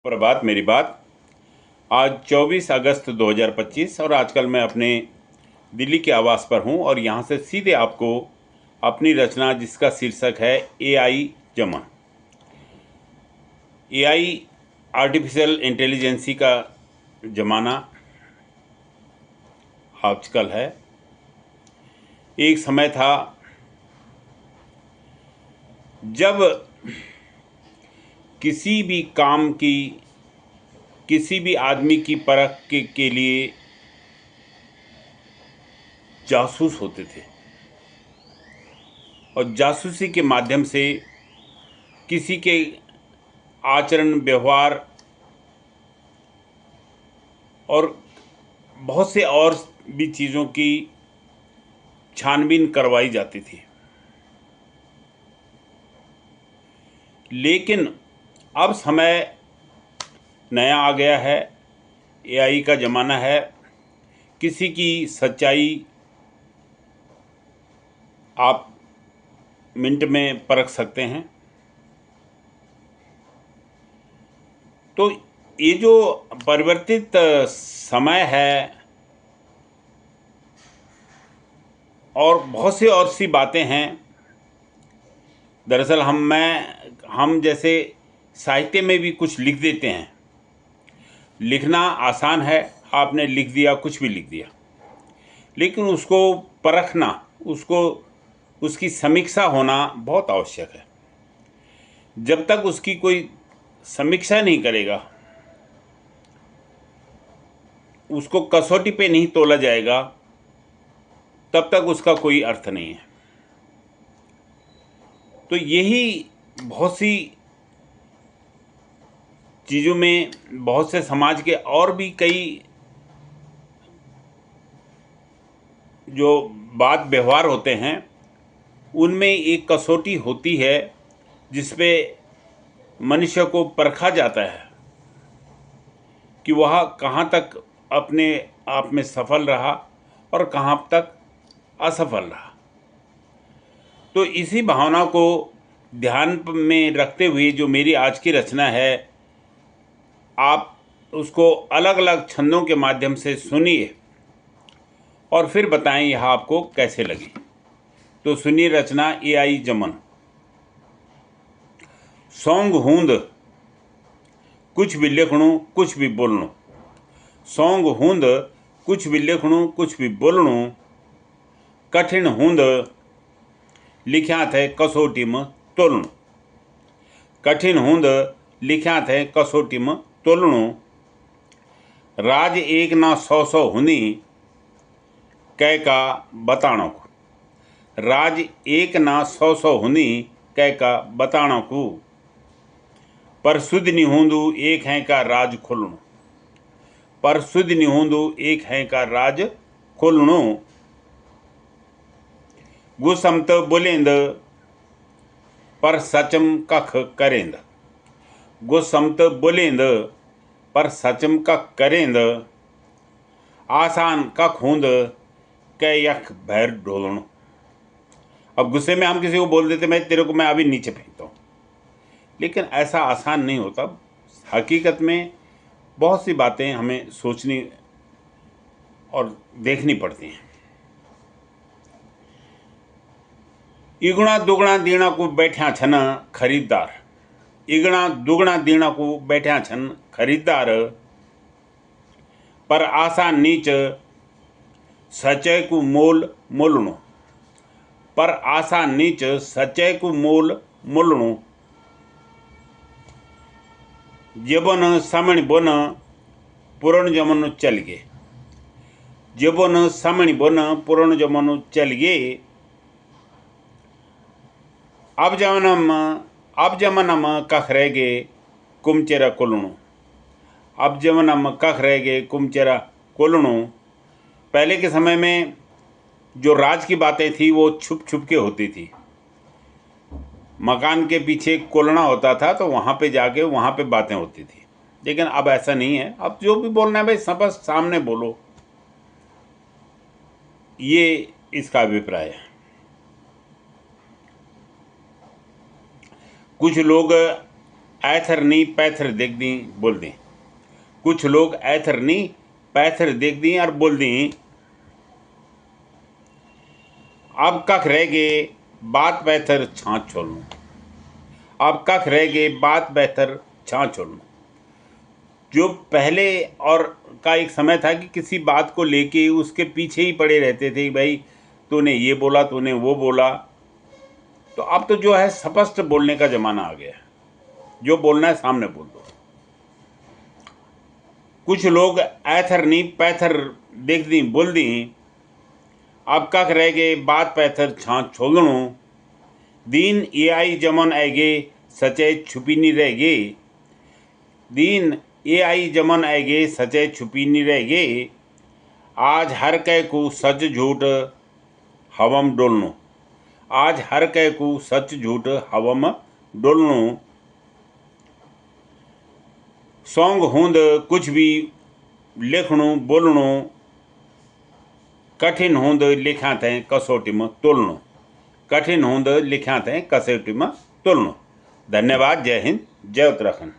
प्रभात मेरी बात। आज 24 अगस्त 2025 और आजकल मैं अपने दिल्ली के आवास पर हूं और यहां से सीधे आपको अपनी रचना जिसका शीर्षक है एआई जमन। एआई आर्टिफिशियल इंटेलिजेंसी का ज़माना आजकल है। एक समय था जब किसी भी काम की, किसी भी आदमी की परख के लिए जासूस होते थे और जासूसी के माध्यम से किसी के आचरण, व्यवहार और बहुत से और भी चीज़ों की छानबीन करवाई जाती थी। लेकिन अब समय नया आ गया है, एआई का ज़माना है। किसी की सच्चाई आप मिनट में परख सकते हैं। तो ये जो परिवर्तित समय है और बहुत सी और सी बातें हैं। दरअसल हम जैसे साहित्य में भी कुछ लिख देते हैं। लिखना आसान है, आपने लिख दिया, कुछ भी लिख दिया, लेकिन उसको परखना, उसकी समीक्षा होना बहुत आवश्यक है। जब तक उसकी कोई समीक्षा नहीं करेगा, उसको कसौटी पे नहीं तोला जाएगा, तब तक उसका कोई अर्थ नहीं है। तो यही बहुत सी चीज़ों में, बहुत से समाज के और भी कई जो बात व्यवहार होते हैं, उनमें एक कसौटी होती है जिस पे मनुष्य को परखा जाता है कि वह कहाँ तक अपने आप में सफल रहा और कहाँ तक असफल रहा। तो इसी भावना को ध्यान में रखते हुए जो मेरी आज की रचना है, आप उसको अलग अलग छंदों के माध्यम से सुनिए और फिर बताएं यह आपको कैसे लगी। तो सुनिए रचना एआई जमन। सौंग हूंद कुछ भी लिखणु कुछ भी बोलणु, सौंग हूंद कुछ भी लिखणु कुछ भी बोलणु, कठिन हूंद लिख्या थे कसौटी में तोलणु, कठिन हूंद लिख्या थे कसौटी में तोलणु, राज एक ना 100 हुनी कै का बताणो को, राज एक ना 100 हुनी कै का बताणो को, पर सुध नहीं हूंदू एक है का राज खोलणु, पर सुध नहीं हूंदू एक है का राज खोलणु, गुसमत बोलेंद पर सचम कख करेंद, गुसमत बोलेंद पर सचम कख करेंद, आसान कख हूंद कै यख भैर ढोलणु। अब गुस्से में हम किसी को बोल देते मैं तेरे को मैं अभी नीचे फेंकता हूँ, लेकिन ऐसा आसान नहीं होता। हकीकत में बहुत सी बातें हमें सोचनी और देखनी पड़ती हैं। इगुणा दुगुणा दीना को बैठा छन खरीदार, इगुणा दुगुणा दीना को बैठा छन खरीदार, पर आशा नीच सचय को मोल मोलणु, पर आशा नीच सचय को मोल मोलणु, जबन समण बोन पुरण जमन चल गे, जबन समण बोन पुरण जमन चल गे, अब जमनम कख रह गे कुमचेरा कोलणु, अब जमनम कख रह गे कुमचेरा कोलणु। पहले के समय में जो राज की बातें थी वो छुप छुप के होती थी। मकान के पीछे कोलना होता था तो वहाँ पे जाके वहाँ पे बातें होती थी। लेकिन अब ऐसा नहीं है। अब जो भी बोलना है भाई सब सामने बोलो, ये इसका अभिप्राय है। कुछ लोग ऐथर नी पैथर देख दी बोल दी। कुछ लोग ऐथर नी पैथर देख दी और बोल दी अब कख रह गए बात बेहतर छाँच छोड़ लूँ। अब कख रह गए बात बेहतर छाँच छोड़ लूँ। जो पहले और का एक समय था कि किसी बात को लेके उसके पीछे ही पड़े रहते थे, भाई तूने ये बोला, तूने वो बोला। तो अब तो जो है स्पष्ट बोलने का ज़माना आ गया है। जो बोलना है सामने बोल दो। कुछ लोग ऐथर नी पैथर देख दी बोल दी अब कख रह गए बात पैथर छाँच छोड़नू। दीन ये आई जमन आएगे सचे छुपी नहीं रह गए। दीन ये आई जमन आएगे सचे छुपी नहीं रह गए। आज हर कह को सच झूठ हवम डोलनो। आज हर कह को सच झूठ हवम डोलनो। सौंग हूंद कुछ भी लिखणो बोलणो कठिन हूंद लिखा तैं कसौटी में तोलनो। कठिन हूंद लिखा तैं कसौटी में तोलनो। धन्यवाद। जय हिंद, जय उत्तराखंड।